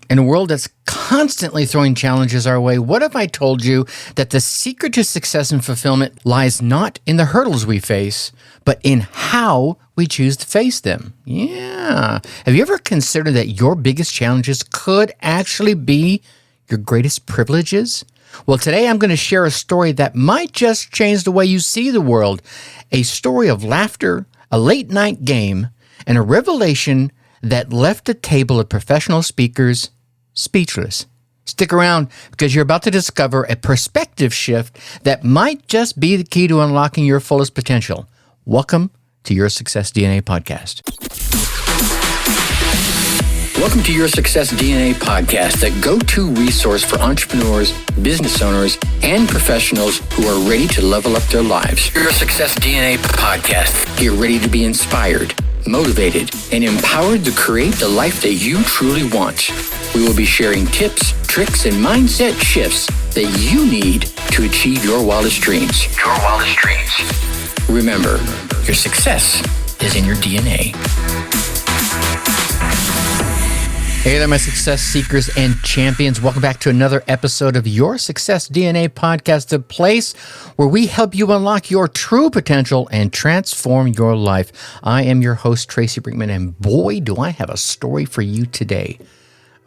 In a world that's constantly throwing challenges our way, what if I told you that the secret to success and fulfillment lies not in the hurdles we face, but in how we choose to face them? Yeah. Have you ever considered that your biggest challenges could actually be your greatest privileges? Well, today I'm going to share a story that might just change the way you see the world. A story of laughter, a late night game, and a revelation that left a table of professional speakers speechless. Stick around because you're about to discover a perspective shift that might just be the key to unlocking your fullest potential. Welcome to Your Success DNA Podcast. Welcome to Your Success DNA Podcast, the go-to resource for entrepreneurs, business owners, and professionals who are ready to level up their lives. Your Success DNA Podcast. Get ready to be inspired, motivated, and empowered to create the life that you truly want. We will be sharing tips, tricks, and mindset shifts that you need to achieve your wildest dreams. Remember, your success is in your DNA. Hey there, my success seekers and champions. Welcome back to another episode of Your Success DNA Podcast, a place where we help you unlock your true potential and transform your life. I am your host, Tracy Brinkmann, and boy, do I have a story for you today.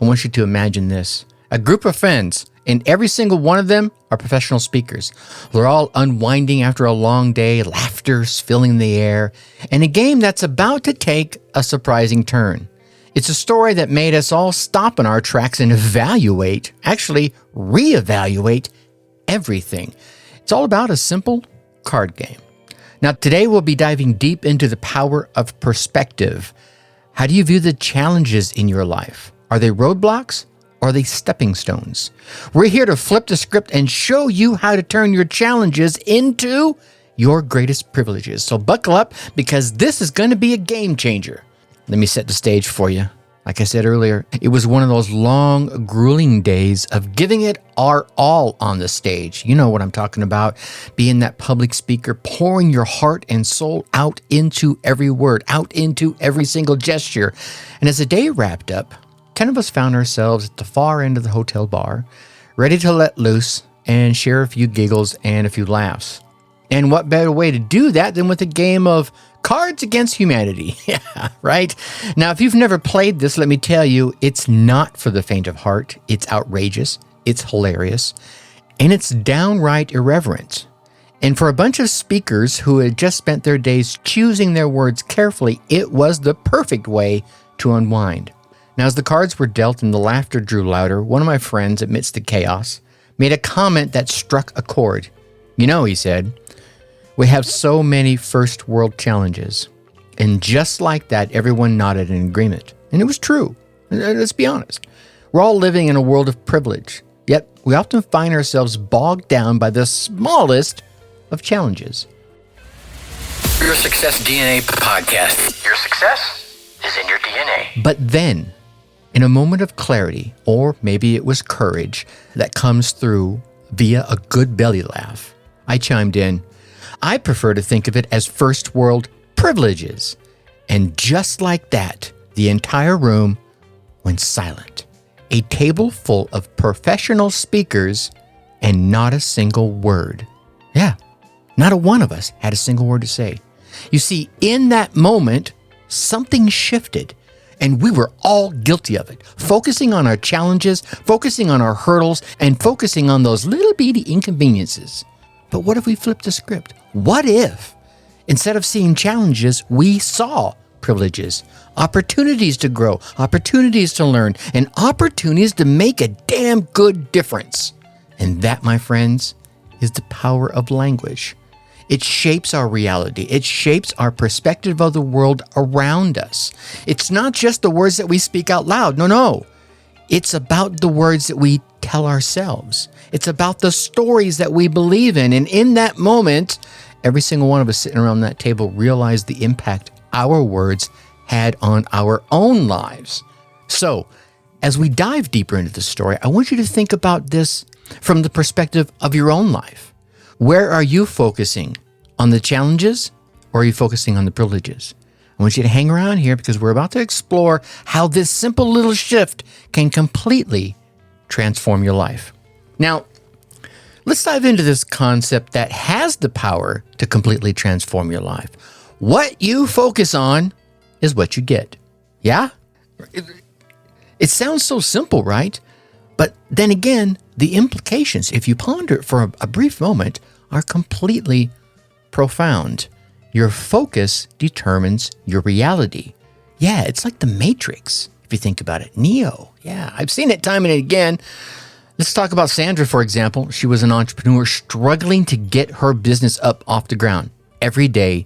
I want you to imagine this. A group of friends, and every single one of them are professional speakers. They're all unwinding after a long day, laughter's filling the air, and a game that's about to take a surprising turn. It's a story that made us all stop in our tracks and reevaluate everything. It's all about a simple card game. Now, today we'll be diving deep into the power of perspective. How do you view the challenges in your life? Are they roadblocks or are they stepping stones? We're here to flip the script and show you how to turn your challenges into your greatest privileges. So buckle up because this is going to be a game changer. Let me set the stage for you. Like I said earlier, it was one of those long, grueling days of giving it our all on the stage. You know what I'm talking about. Being that public speaker, pouring your heart and soul out into every word, out into every single gesture. And as the day wrapped up, 10 of us found ourselves at the far end of the hotel bar, ready to let loose and share a few giggles and a few laughs. And what better way to do that than with a game of Cards Against Humanity. Yeah, right? Now, if you've never played this, let me tell you, it's not for the faint of heart. It's outrageous, it's hilarious, and it's downright irreverent. And for a bunch of speakers who had just spent their days choosing their words carefully, it was the perfect way to unwind. Now, as the cards were dealt and the laughter drew louder, one of my friends, amidst the chaos, made a comment that struck a chord. You know, he said, we have so many first world challenges. And just like that, everyone nodded in agreement. And it was true. Let's be honest. We're all living in a world of privilege. Yet we often find ourselves bogged down by the smallest of challenges. Your Success DNA Podcast. Your success is in your DNA. But then, in a moment of clarity, or maybe it was courage that comes through via a good belly laugh, I chimed in. I prefer to think of it as first world privileges. And just like that, the entire room went silent. A table full of professional speakers and not a single word. Yeah, not a one of us had a single word to say. You see, in that moment, something shifted. And we were all guilty of it, focusing on our challenges, focusing on our hurdles, and focusing on those little bitty inconveniences. But what if we flipped the script? What if, instead of seeing challenges, we saw privileges, opportunities to grow, opportunities to learn, and opportunities to make a damn good difference? And that, my friends, is the power of language. It shapes our reality. It shapes our perspective of the world around us. It's not just the words that we speak out loud. No. It's about the words that we tell ourselves. It's about the stories that we believe in. And in that moment, every single one of us sitting around that table realized the impact our words had on our own lives. So, as we dive deeper into the story, I want you to think about this from the perspective of your own life. Where are you focusing? On the challenges or are you focusing on the privileges? I want you to hang around here because we're about to explore how this simple little shift can completely transform your life. Now, let's dive into this concept that has the power to completely transform your life. What you focus on is what you get. Yeah? It sounds so simple, right? But then again, the implications, if you ponder it for a brief moment, are completely profound. Your focus determines your reality. Yeah, it's like the Matrix, if you think about it. Neo. Yeah, I've seen it time and again. Let's talk about Sandra, for example. She was an entrepreneur struggling to get her business up off the ground every day.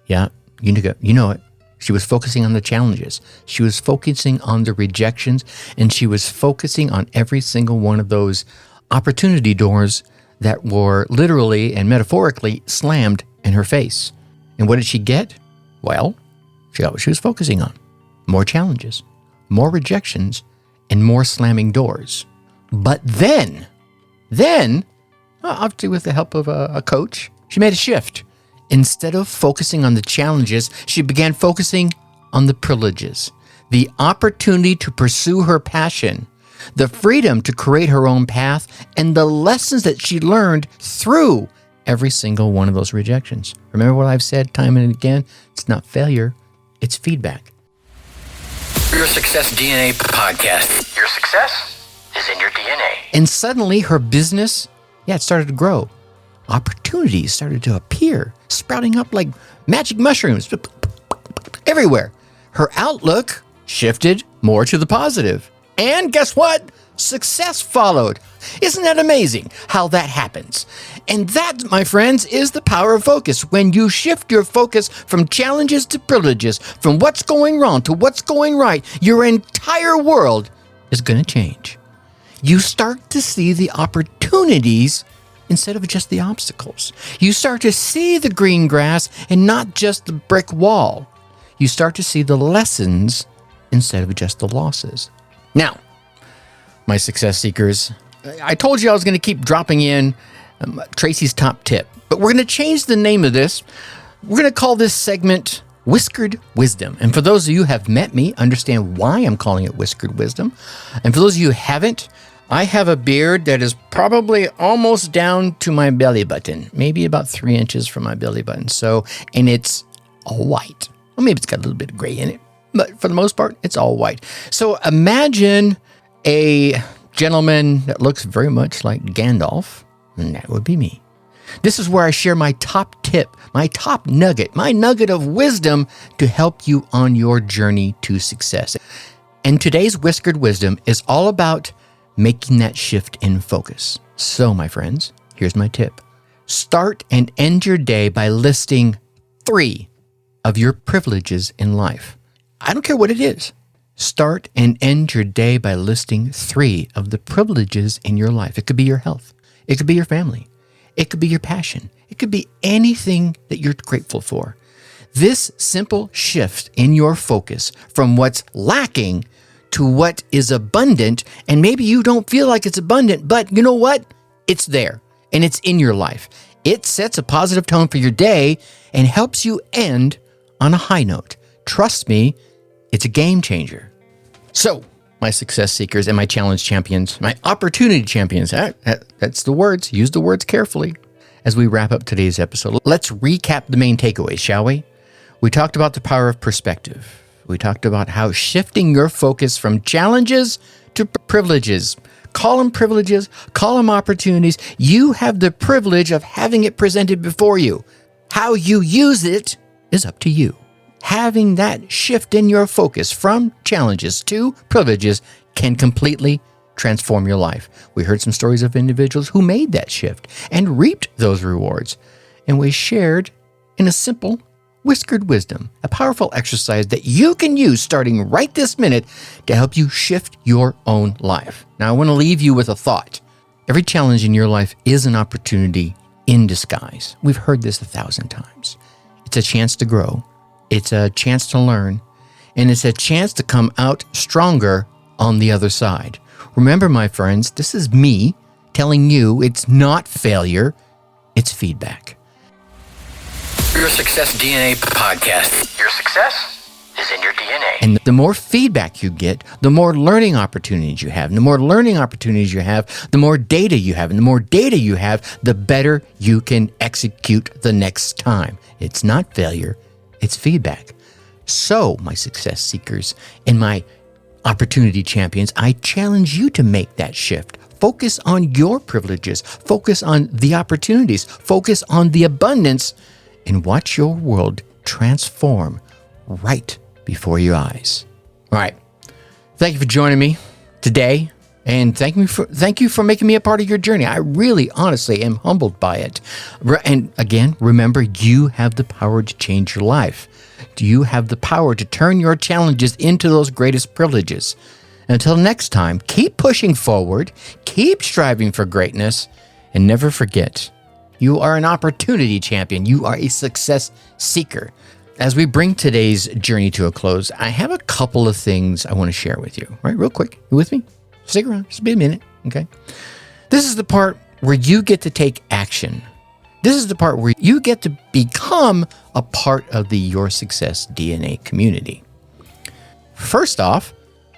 Yeah, you know it. She was focusing on the challenges. She was focusing on the rejections, and she was focusing on every single one of those opportunity doors that were literally and metaphorically slammed in her face. And what did she get? Well, she got what she was focusing on. More challenges, more rejections, and more slamming doors. But then, obviously with the help of a coach, she made a shift. Instead of focusing on the challenges, she began focusing on the privileges, the opportunity to pursue her passion, the freedom to create her own path, and the lessons that she learned through every single one of those rejections. Remember what I've said time and again? It's not failure, it's feedback. Your Success DNA podcast. Your success is in your DNA. And suddenly her business, it started to grow. Opportunities started to appear, sprouting up like magic mushrooms everywhere. Her outlook shifted more to the positive. And guess what? Success followed. Isn't that amazing how that happens? And that, my friends, is the power of focus. When you shift your focus from challenges to privileges, from what's going wrong to what's going right, your entire world is going to change. You start to see the opportunities instead of just the obstacles. You start to see the green grass and not just the brick wall. You start to see the lessons instead of just the losses. Now, my success seekers, I told you I was going to keep dropping in Tracy's top tip, but we're going to change the name of this. We're going to call this segment Whiskered Wisdom. And for those of you who have met me, understand why I'm calling it Whiskered Wisdom. And for those of you who haven't, I have a beard that is probably almost down to my belly button, maybe about 3 inches from my belly button. And it's all white. Well, maybe it's got a little bit of gray in it, but for the most part, it's all white. So imagine a gentleman that looks very much like Gandalf, and that would be me. This is where I share my top tip, my top nugget, my nugget of wisdom to help you on your journey to success. And today's Whiskered Wisdom is all about making that shift in focus. So, my friends, here's my tip. Start and end your day by listing 3 of your privileges in life. I don't care what it is. Start and end your day by listing 3 of the privileges in your life. It could be your health. It could be your family. It could be your passion. It could be anything that you're grateful for. This simple shift in your focus from what's lacking to what is abundant, and maybe you don't feel like it's abundant, but you know what? It's there, and it's in your life. It sets a positive tone for your day and helps you end on a high note. Trust me, it's a game changer. So, my success seekers and my challenge champions, my opportunity champions, that's the words. Use the words carefully as we wrap up today's episode. Let's recap the main takeaways, shall we? We talked about the power of perspective. We talked about how shifting your focus from challenges to privileges. Call them privileges, call them opportunities. You have the privilege of having it presented before you. How you use it is up to you. Having that shift in your focus from challenges to privileges can completely transform your life. We heard some stories of individuals who made that shift and reaped those rewards. And we shared in a simple Whiskered Wisdom, a powerful exercise that you can use starting right this minute to help you shift your own life. Now, I want to leave you with a thought. Every challenge in your life is an opportunity in disguise. We've heard this 1,000 times. It's a chance to grow. It's a chance to learn. And it's a chance to come out stronger on the other side. Remember, my friends, this is me telling you it's not failure, it's feedback. Your Success DNA podcast. Your success in your DNA. And the more feedback you get, the more learning opportunities you have. And the more learning opportunities you have, the more data you have. And the more data you have, the better you can execute the next time. It's not failure, it's feedback. So, my success seekers and my opportunity champions, I challenge you to make that shift. Focus on your privileges. Focus on the opportunities. Focus on the abundance and watch your world transform right before your eyes. All right. Thank you for joining me today. And thank you for making me a part of your journey. I really, honestly am humbled by it. And again, remember, you have the power to change your life. You have the power to turn your challenges into those greatest privileges. Until next time, keep pushing forward, keep striving for greatness, and never forget, you are an opportunity champion. You are a success seeker. As we bring today's journey to a close, I have a couple of things I want to share with you. Right, real quick. You with me? Stick around. Just be a minute, okay? This is the part where you get to take action. This is the part where you get to become a part of the Your Success DNA community. First off,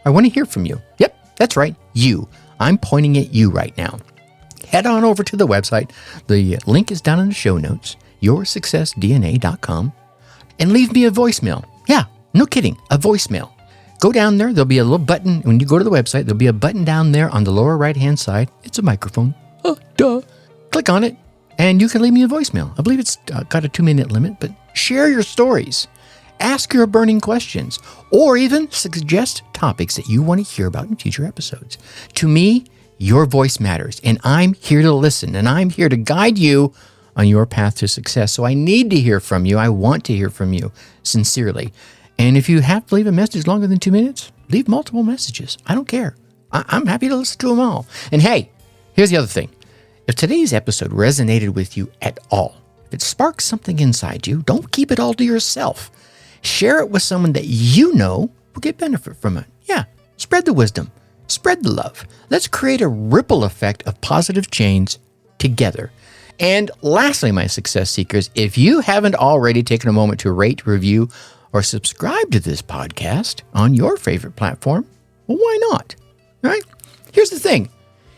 I want to hear from you. Yep, that's right, you. I'm pointing at you right now. Head on over to the website. The link is down in the show notes, yoursuccessdna.com, and leave me a voicemail. Yeah, no kidding, a voicemail. Go down there. There'll be a little button. When you go to the website, there'll be a button down there on the lower right-hand side. It's a microphone. Oh, duh. Click on it, and you can leave me a voicemail. I believe it's got a 2-minute limit, but share your stories. Ask your burning questions, or even suggest topics that you want to hear about in future episodes. To me, your voice matters, and I'm here to listen, and I'm here to guide you on your path to success. So I need to hear from you. I want to hear from you sincerely. And if you have to leave a message longer than 2 minutes, leave multiple messages. I don't care. I'm happy to listen to them all. And hey, here's the other thing. If today's episode resonated with you at all, if it sparks something inside you, don't keep it all to yourself. Share it with someone that you know will get benefit from it. Yeah, spread the wisdom. Spread the love. Let's create a ripple effect of positive change together. And lastly, my success seekers, if you haven't already taken a moment to rate, review, or subscribe to this podcast on your favorite platform, well, why not? All right? Here's the thing.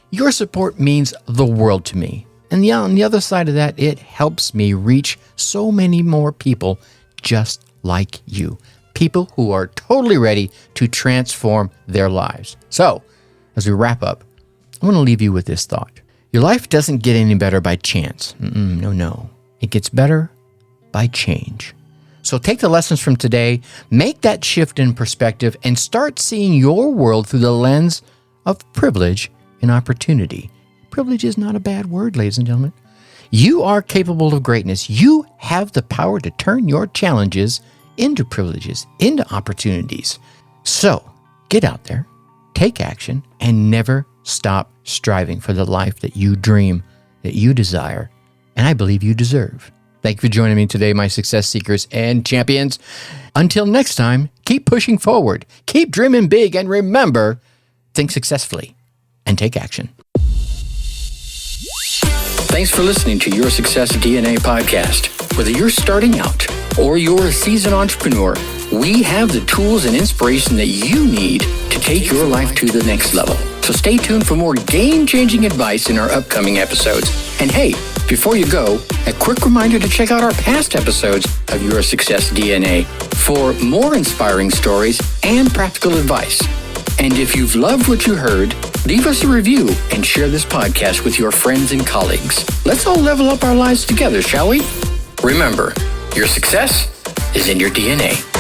Your support means the world to me. And on the other side of that, it helps me reach so many more people just like you. People who are totally ready to transform their lives. So, as we wrap up, I want to leave you with this thought. Your life doesn't get any better by chance. No. It gets better by change. So take the lessons from today, make that shift in perspective, and start seeing your world through the lens of privilege and opportunity. Privilege is not a bad word, ladies and gentlemen. You are capable of greatness. You have the power to turn your challenges into privileges, into opportunities. So get out there, take action, and never stop striving for the life that you dream, that you desire, and I believe you deserve. Thank you for joining me today, my success seekers and champions. Until next time, keep pushing forward, keep dreaming big, and remember, think successfully and take action. Thanks for listening to Your Success DNA podcast. Whether you're starting out or you're a seasoned entrepreneur, we have the tools and inspiration that you need to take your life to the next level. So stay tuned for more game-changing advice in our upcoming episodes. And hey, before you go, a quick reminder to check out our past episodes of Your Success DNA for more inspiring stories and practical advice. And if you've loved what you heard, leave us a review and share this podcast with your friends and colleagues. Let's all level up our lives together, shall we? Remember, your success is in your DNA.